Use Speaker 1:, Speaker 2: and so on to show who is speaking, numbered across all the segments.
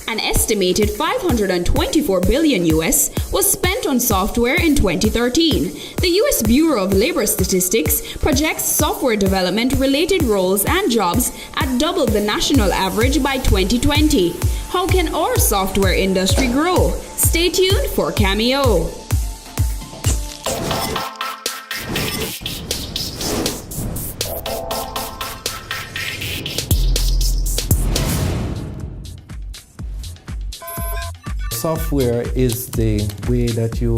Speaker 1: An estimated $524 billion was spent on software in 2013. The U.S. Bureau of Labor Statistics projects software development-related roles and jobs at double the national average by 2020. How can our software industry grow? Stay tuned for CAMEO.
Speaker 2: Software is the way that you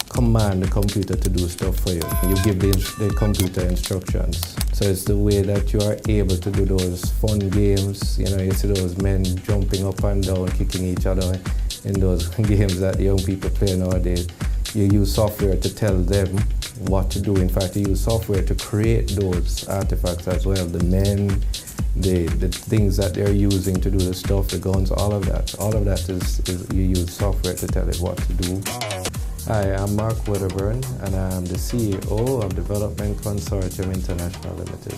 Speaker 2: command the computer to do stuff for you. You give the computer instructions. So it's the way that you are able to do those fun games. You know, you see those men jumping up and down, kicking each other in those games that the young people play nowadays. You use software to tell them what to do. In fact, you use software to create those artifacts as well. The men, the things that they're using to do the stuff, the guns, all of that is you use software to tell it what to do. Hi, I'm Mark Wedderburn, and I'm the CEO of Development Consortium International Limited.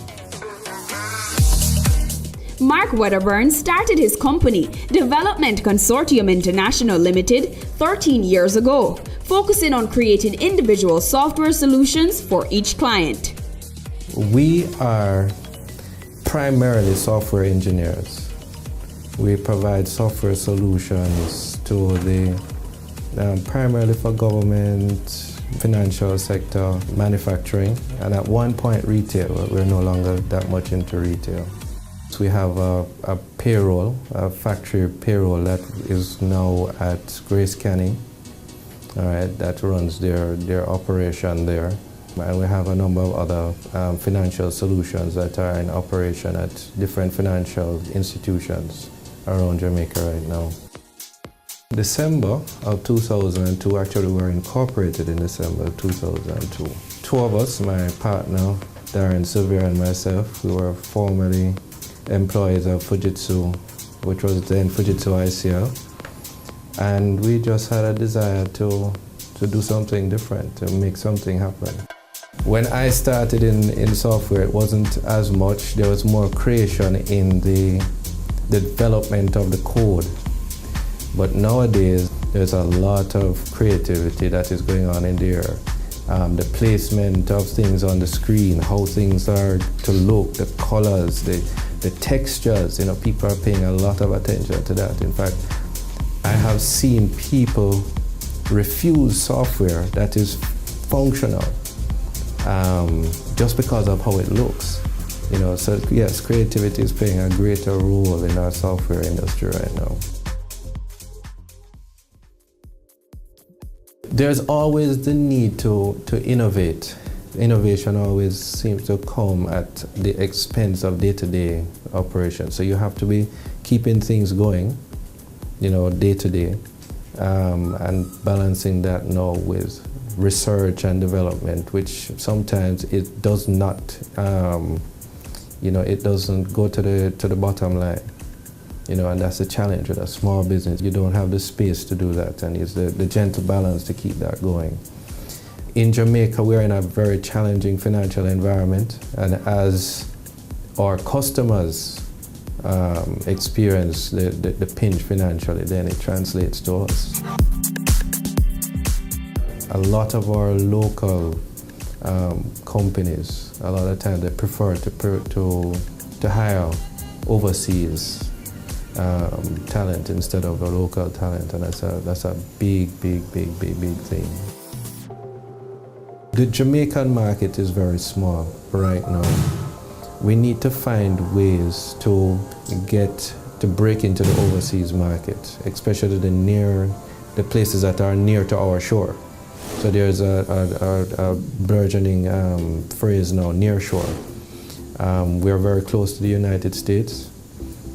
Speaker 1: Mark Wedderburn started his company, Development Consortium International Limited, 13 years ago, focusing on creating individual software solutions for each client.
Speaker 2: We are primarily software engineers. We provide software solutions to primarily for government, financial sector, manufacturing, and at one point retail. We're no longer that much into retail. So we have a payroll, a factory payroll that is now at Grace Canning, all right, that runs their operation there. And we have a number of other financial solutions that are in operation at different financial institutions around Jamaica right now. December of 2002, actually we were incorporated in December of 2002. Two of us, my partner, Darren Sylvia, and myself, we were formerly employees of Fujitsu, which was then Fujitsu ICL. And we just had a desire to do something different, to make something happen. When I started in software, it wasn't as much. There was more creation in the development of the code. But nowadays, there's a lot of creativity that is going on in there. The placement of things on the screen, how things are to look, the colors, the textures, you know, people are paying a lot of attention to that. In fact, I have seen people refuse software that is functional just because of how it looks. You know, so yes, creativity is playing a greater role in our software industry right now. There's always the need to innovate. Innovation always seems to come at the expense of day-to-day operations. So you have to be keeping things going, you know, day-to-day, and balancing that now with research and development, which sometimes it does not, you know, it doesn't go to the bottom line. You know, and that's the challenge with a small business. You don't have the space to do that, and it's the gentle balance to keep that going. In Jamaica, we're in a very challenging financial environment, and as our customers experience the pinch financially, then it translates to us. A lot of our local companies, a lot of times they prefer to hire overseas talent instead of a local talent, and that's a big thing. The Jamaican market is very small right now. We need to find ways to break into the overseas market, especially the places that are near to our shore. So there's a burgeoning phrase now, near shore. We're very close to the United States,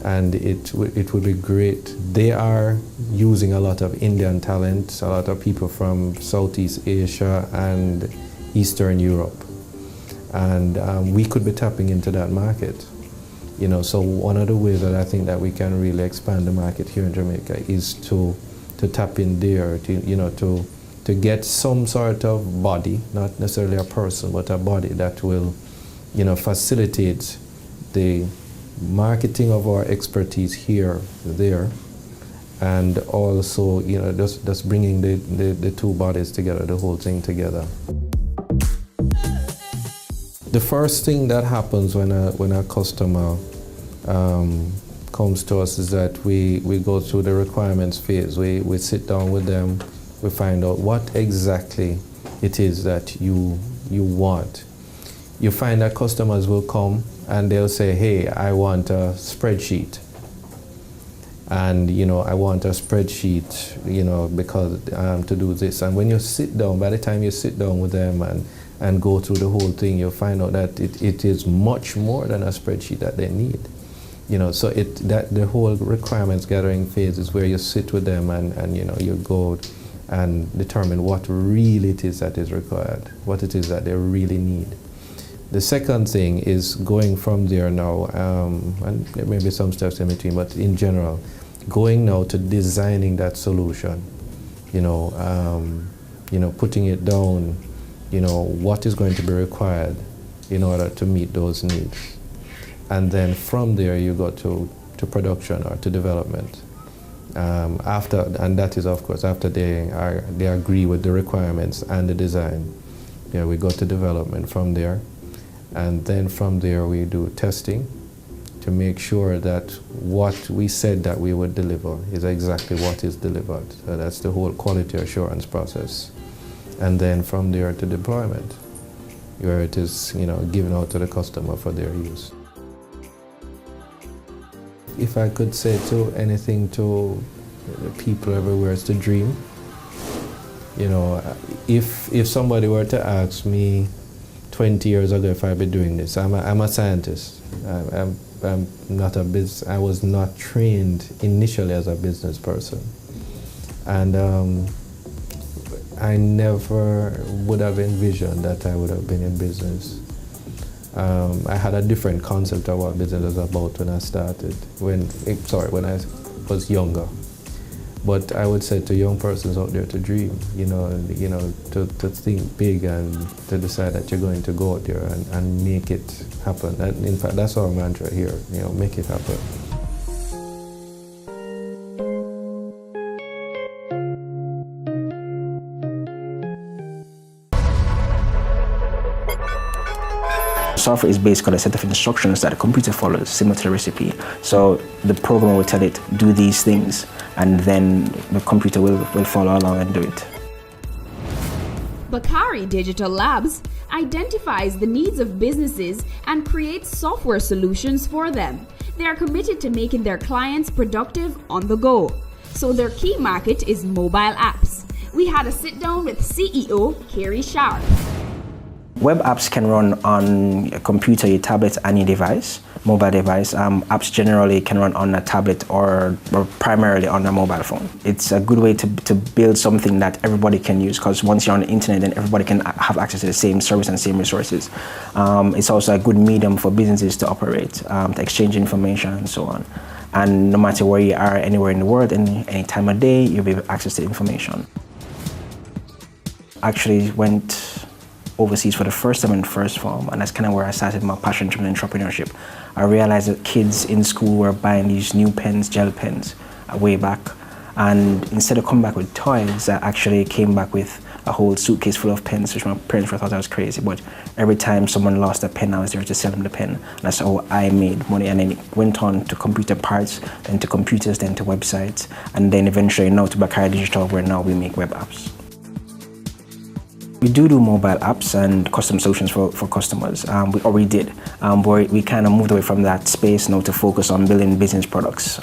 Speaker 2: and it would be great. They are using a lot of Indian talent, a lot of people from Southeast Asia and Eastern Europe, and we could be tapping into that market. You know, so one of the ways that I think that we can really expand the market here in Jamaica is to tap in there, to get some sort of body, not necessarily a person, but a body that will, you know, facilitate the marketing of our expertise here, there, and also, just bringing the two bodies together, the whole thing together. The first thing that happens when a customer comes to us is that we go through the requirements phase. We sit down with them, we find out what exactly it is that you want. You find that customers will come and they'll say, hey, I want a spreadsheet. And I want a spreadsheet, because to do this. And when you sit down, by the time you sit down with them and go through the whole thing, you'll find out that it is much more than a spreadsheet that they need. So the whole requirements gathering phase is where you sit with them and you go and determine what really it is that is required, what it is that they really need. The second thing is going from there now, and there may be some steps in between, but in general, going now to designing that solution, putting it down, what is going to be required in order to meet those needs. And then from there you go to production or to development. And that is of course after they agree with the requirements and the design. We go to development from there. And then from there we do testing to make sure that what we said that we would deliver is exactly what is delivered. So that's the whole quality assurance process. And then from there to deployment, where it is given out to the customer for their use. If I could say anything to people everywhere, it's to dream. If somebody were to ask me 20 years ago if I'd be doing this, I'm a scientist. I'm not a business. I was not trained initially as a business person, and I never would have envisioned that I would have been in business. I had a different concept of what business was about when I started, when I was younger. But I would say to young persons out there to dream, to think big and to decide that you're going to go out there and make it happen. And in fact, that's our mantra here, make it happen.
Speaker 3: Software is basically a set of instructions that a computer follows, similar to the recipe. So the programmer will tell it, do these things, and then the computer will follow along and do it.
Speaker 1: Bacary Digital Labs identifies the needs of businesses and creates software solutions for them. They are committed to making their clients productive on the go. So their key market is mobile apps. We had a sit down with CEO Kerry Sharp.
Speaker 3: Web apps can run on a computer, your tablet, and your device, mobile device. Apps generally can run on a tablet or primarily on a mobile phone. It's a good way to build something that everybody can use, because once you're on the internet, then everybody can have access to the same service and same resources. It's also a good medium for businesses to operate, to exchange information and so on. And no matter where you are, anywhere in the world, any time of day, you'll be able to access the information. Actually went overseas for the first time in first form, and that's kind of where I started my passion for entrepreneurship. I realized that kids in school were buying these new pens, gel pens, way back, and instead of coming back with toys, I actually came back with a whole suitcase full of pens, which my parents thought I was crazy, but every time someone lost a pen, I was there to sell them the pen. And that's how I made money, and then it went on to computer parts, then to computers, then to websites, and then eventually now to Bacary Digital, where now we make web apps. We do mobile apps and custom solutions for customers. We did, but we kind of moved away from that space now to focus on building business products.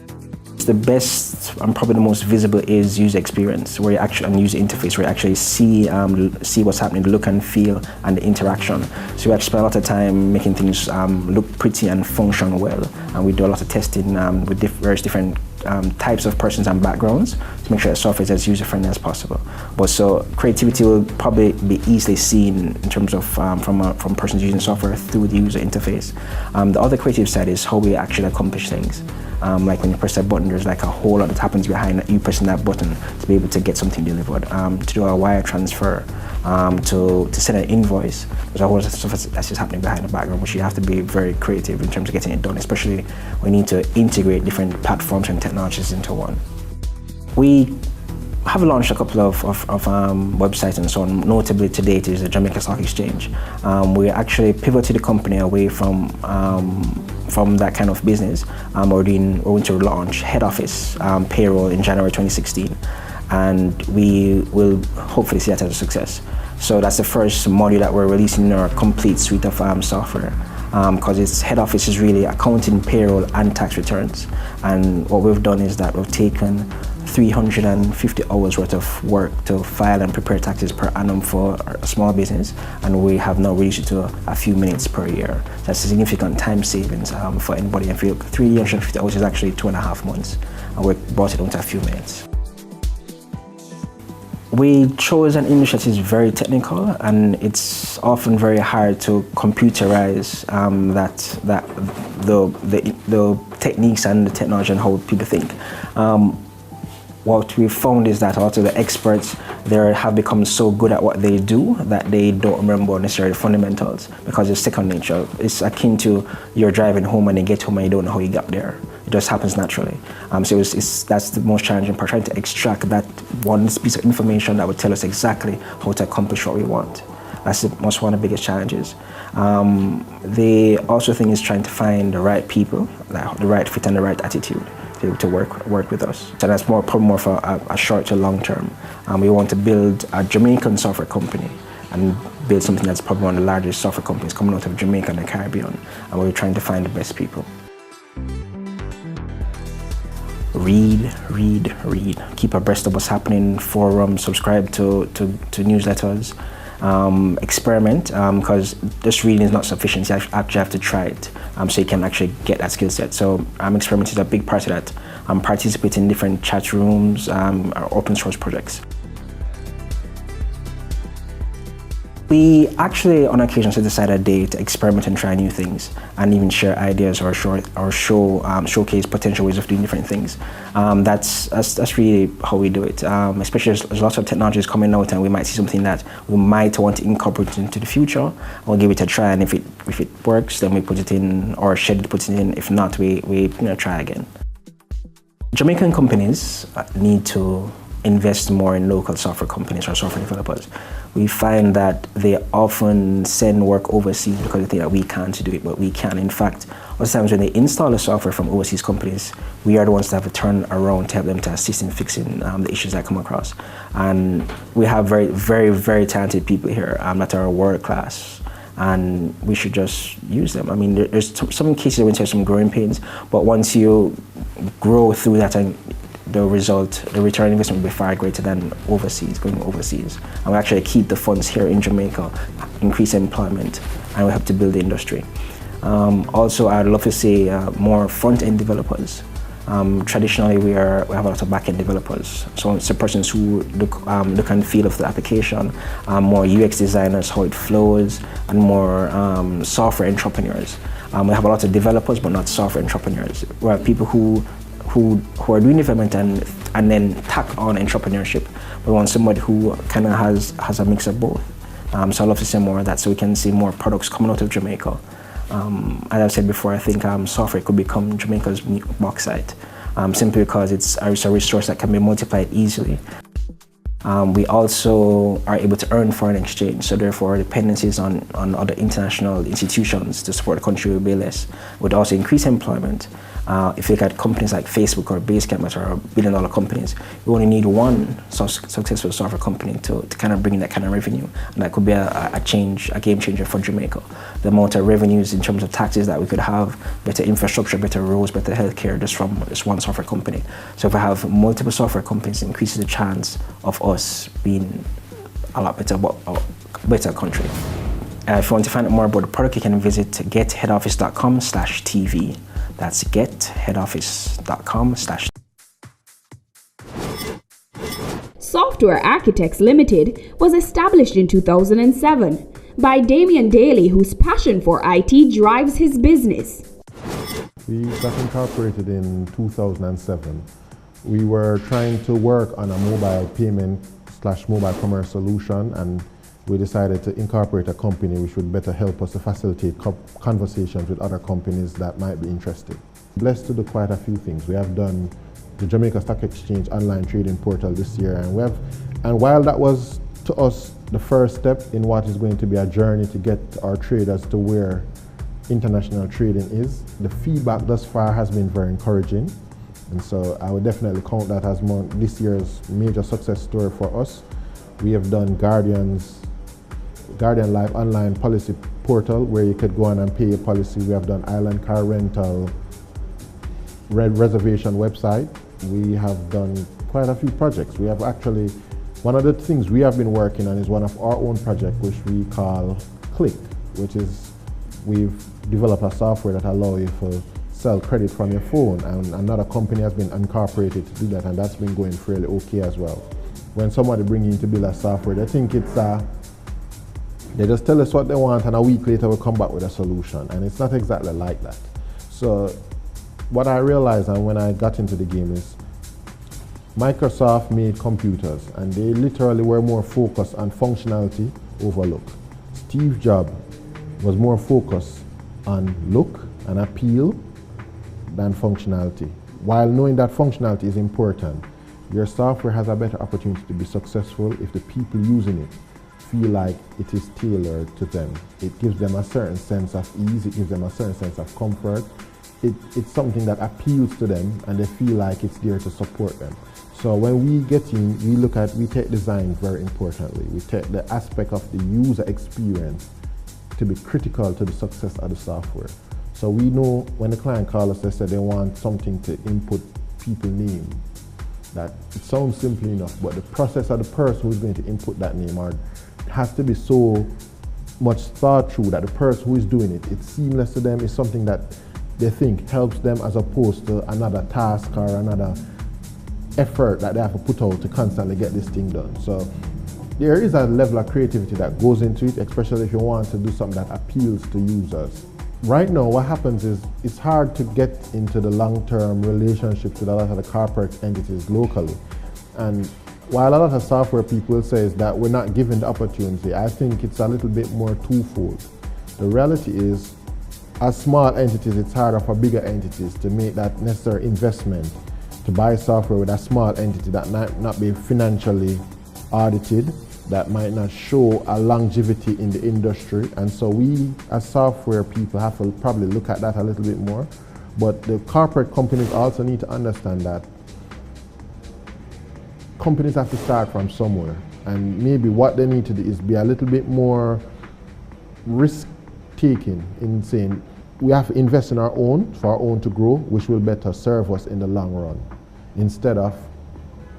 Speaker 3: The best and probably the most visible is user experience, where you actually, and user interface, where you actually see what's happening, the look and feel, and the interaction. So we actually spend a lot of time making things look pretty and function well, and we do a lot of testing with various different types of persons and backgrounds to make sure the software is as user-friendly as possible. But so creativity will probably be easily seen in terms of from persons using software through the user interface. The other creative side is how we actually accomplish things. Like when you press that button, there's like a whole lot that happens behind you pressing that button to be able to get something delivered. To do a wire transfer, to send an invoice, there's a whole lot of stuff that's just happening behind the background, which you have to be very creative in terms of getting it done, especially when you need to integrate different platforms and technologies into one. We have launched a couple of websites and so on. Notably to date is the Jamaica Stock Exchange. We actually pivoted the company away from that kind of business. We're going to launch head office payroll in January 2016, and we will hopefully see that as a success. So that's the first module that we're releasing in our complete suite of software, because its head office is really accounting, payroll, and tax returns. And what we've done is that we've taken 350 hours worth of work to file and prepare taxes per annum for a small business, and we have now reduced it to a few minutes per year. That's a significant time savings for anybody. I feel 350 hours is actually 2.5 months, and we brought it down to a few minutes. We chose an industry that is very technical, and it's often very hard to computerize the techniques and the technology and how people think. What we've found is that also the experts there have become so good at what they do that they don't remember necessarily the fundamentals, because it's second nature. It's akin to you're driving home and you get home and you don't know how you got there. It just happens naturally. So that's the most challenging part, trying to extract that one piece of information that would tell us exactly how to accomplish what we want. That's one of the biggest challenges. The also thing is trying to find the right people, the right fit and the right attitude to work with us. So that's probably more for a short to long term. We want to build a Jamaican software company and build something that's probably one of the largest software companies coming out of Jamaica and the Caribbean. And we're trying to find the best people. Read. Keep abreast of what's happening in forums, subscribe to newsletters. Experiment, because just reading is not sufficient. You actually have to try it, so you can actually get that skill set. So experiment is a big part of that. Participate in different chat rooms or open source projects. We actually, on occasion, set aside a day to experiment and try new things, and even share ideas or showcase potential ways of doing different things. That's really how we do it. Especially there's lots of technologies coming out, and we might see something that we might want to incorporate into the future. We'll give it a try, and if it works, then we put it in, or Shed puts it in. If not, we try again. Jamaican companies need to invest more in local software companies or software developers. We find that they often send work overseas because they think that we can't do it, but we can. In fact, most times when they install the software from overseas companies, we are the ones that have to turn around to help them to assist in fixing the issues that come across. And we have very, very, very talented people here that are world class, and we should just use them. I mean, there's some cases where there's some growing pains, but once you grow through that, and the return on investment will be far greater than going overseas. And we actually keep the funds here in Jamaica, increase employment, and we help to build the industry. Also, I'd love to see more front-end developers. Traditionally, we have a lot of back-end developers. So it's the persons who look and feel of the application, more UX designers, how it flows, and more software entrepreneurs. We have a lot of developers, but not software entrepreneurs. We have people who are doing development and then tack on entrepreneurship. We want somebody who kind of has a mix of both. So I'd love to see more of that, so we can see more products coming out of Jamaica. As I've said before, I think software could become Jamaica's new bauxite, simply because it's a resource that can be multiplied easily. We also are able to earn foreign exchange, so therefore dependencies on other international institutions to support the country will be less. Would also increase employment. If you look at companies like Facebook or Basecamp, which are billion-dollar companies, you only need one successful software company to kind of bring in that kind of revenue, and that could be a game changer for Jamaica. The amount of revenues in terms of taxes that we could have, better infrastructure, better roads, better healthcare, just from this one software company. So if we have multiple software companies, it increases the chance of us being a lot better country. If you want to find out more about the product, you can visit getheadoffice.com/TV. That's getheadoffice.com/.
Speaker 1: Software Architects Limited was established in 2007 by Damian Daly, whose passion for IT drives his business.
Speaker 4: We got incorporated in 2007. We were trying to work on a mobile payment/mobile commerce solution, and we decided to incorporate a company which would better help us to facilitate conversations with other companies that might be interested. Blessed to do quite a few things. We have done the Jamaica Stock Exchange online trading portal this year, and while that was to us the first step in what is going to be a journey to get our traders to where international trading is, the feedback thus far has been very encouraging, and so I would definitely count that as this year's major success story for us. We have done Guardian Life online policy portal where you could go on and pay a policy. We have done island car rental reservation website. We have done quite a few projects. We have actually, one of the things we have been working on is one of our own projects which we call Click, which is we've developed a software that allows you to sell credit from your phone, and another company has been incorporated to do that, and that's been going fairly okay as well. When somebody brings in to build a software, they think it's they just tell us what they want and a week later we'll come back with a solution, and it's not exactly like that. So what I realized and when I got into the game is Microsoft made computers and they literally were more focused on functionality over look. Steve Jobs was more focused on look and appeal than functionality. While knowing that functionality is important, your software has a better opportunity to be successful if the people using it feel like it is tailored to them. It gives them a certain sense of ease, it gives them a certain sense of comfort. It's something that appeals to them and they feel like it's there to support them. So when we get in, we take design very importantly. We take the aspect of the user experience to be critical to the success of the software. So we know when the client calls us, they say they want something to input people's name. That it sounds simple enough, but the process of the person who's going to input that name has to be so much thought through that the person who is doing it, it's seamless to them, it's something that they think helps them as opposed to another task or another effort that they have to put out to constantly get this thing done. So there is a level of creativity that goes into it, especially if you want to do something that appeals to users. Right now, what happens is it's hard to get into the long-term relationships with a lot of the corporate entities locally. And while a lot of software people say that we're not given the opportunity, I think it's a little bit more twofold. The reality is, as small entities, it's harder for bigger entities to make that necessary investment to buy software with a small entity that might not be financially audited, that might not show a longevity in the industry. And so we, as software people, have to probably look at that a little bit more. But the corporate companies also need to understand that companies have to start from somewhere. And maybe what they need to do is be a little bit more risk-taking in saying, we have to invest in our own, for our own to grow, which will better serve us in the long run, instead of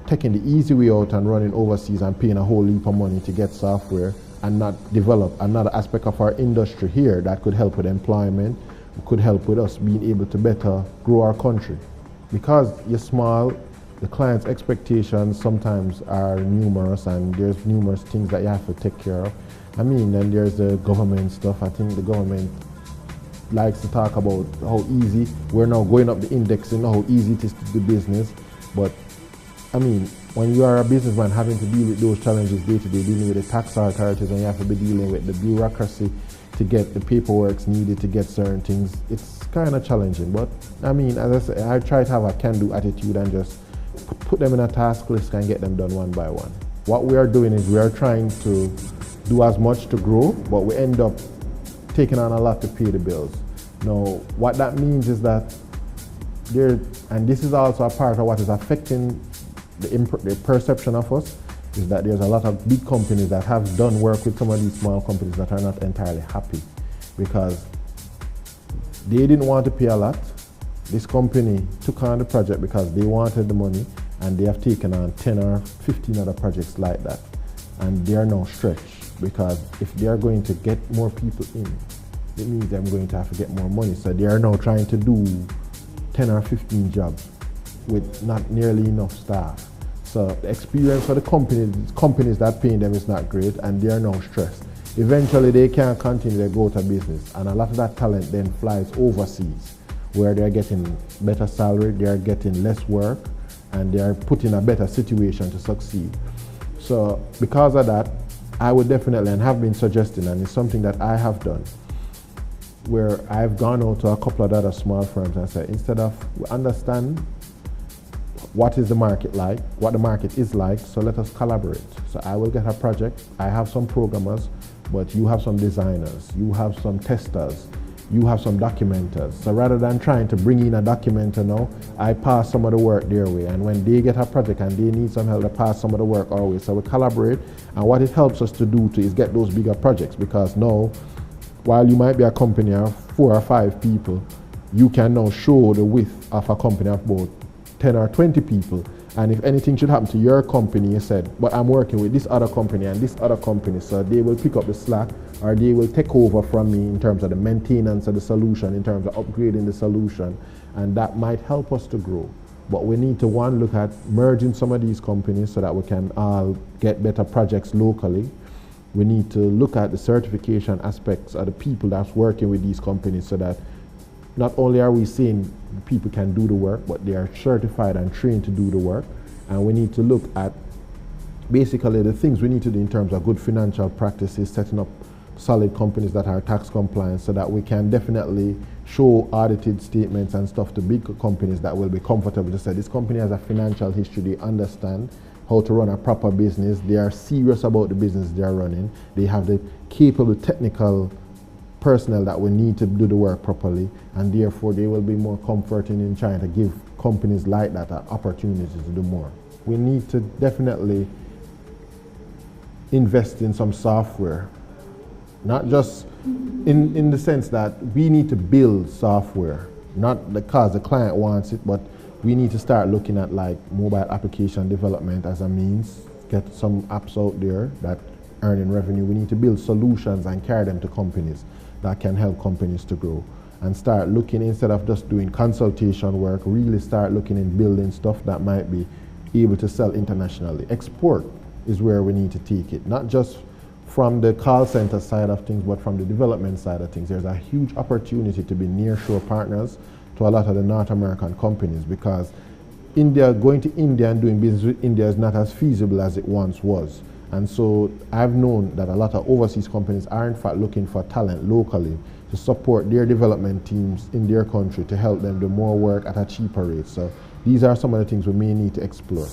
Speaker 4: taking the easy way out and running overseas and paying a whole heap of money to get software and not develop another aspect of our industry here that could help with employment, could help with us being able to better grow our country. Because you're small, the client's expectations sometimes are numerous, and there's numerous things that you have to take care of. I mean, then there's the government stuff. I think the government likes to talk about how easy, we're now going up the index, you know how easy it is to do business. But I mean, when you are a businessman having to deal with those challenges day to day, dealing with the tax authorities, and you have to be dealing with the bureaucracy to get the paperwork needed to get certain things, it's kind of challenging. But I mean, as I say, I try to have a can-do attitude and just put them in a task list and get them done one by one. What we are doing is we are trying to do as much to grow, but we end up taking on a lot to pay the bills. Now, what that means is that and this is also a part of what is affecting the perception of us, is that there's a lot of big companies that have done work with some of these small companies that are not entirely happy because they didn't want to pay a lot. This company took on the project because they wanted the money, and they have taken on 10 or 15 other projects like that. And they are now stretched because if they are going to get more people in, it means they're going to have to get more money. So they are now trying to do 10 or 15 jobs with not nearly enough staff. So the experience for the companies that paying them is not great, and they are now stressed. Eventually they can't continue their go to business, and a lot of that talent then flies overseas, where they're getting better salary, they're getting less work, and they're put in a better situation to succeed. So because of that, I would definitely, and have been suggesting, and it's something that I have done, where I've gone out to a couple of other small firms and said, instead of, we understand what is the market like, what the market is like, so let us collaborate. So I will get a project, I have some programmers, but you have some designers, you have some testers, you have some documenters. So rather than trying to bring in a documenter now, I pass some of the work their way. And when they get a project and they need some help, they pass some of the work our way. So we collaborate, and what it helps us to do is get those bigger projects, because now, while you might be a company of 4 or 5 people, you can now show the width of a company of about 10 or 20 people. And if anything should happen to your company, you said, but I'm working with this other company and this other company, so they will pick up the slack, or they will take over from me in terms of the maintenance of the solution, in terms of upgrading the solution, and that might help us to grow. But we need to, one, look at merging some of these companies so that we can all get better projects locally. We need to look at the certification aspects of the people that's working with these companies, so that not only are we saying people can do the work, but they are certified and trained to do the work. And we need to look at basically the things we need to do in terms of good financial practices, setting up solid companies that are tax compliant, so that we can definitely show audited statements and stuff to big companies that will be comfortable to say this company has a financial history, they understand how to run a proper business, they are serious about the business they are running, they have the capable technical personnel that we need to do the work properly, and therefore they will be more comforting in trying to give companies like that an opportunity to do more. We need to definitely invest in some software, not just in the sense that we need to build software, not because the client wants it, but we need to start looking at like mobile application development as a means, get some apps out there that earning revenue. We need to build solutions and carry them to companies that can help companies to grow, and start looking, instead of just doing consultation work, really start looking in building stuff that might be able to sell internationally. Export is where we need to take it, not just from the call center side of things, but from the development side of things. There's a huge opportunity to be nearshore partners to a lot of the North American companies, because going to India and doing business with India is not as feasible as it once was. And so I've known that a lot of overseas companies are in fact looking for talent locally to support their development teams in their country to help them do more work at a cheaper rate. So these are some of the things we may need to explore.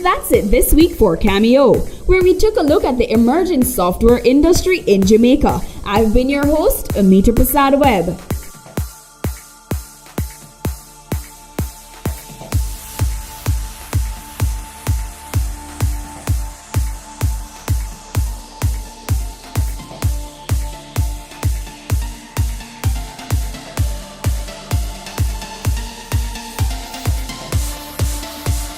Speaker 1: That's it this week for CAMEO, where we took a look at the emerging software industry in Jamaica. I've been your host, Amita Prasad Webb.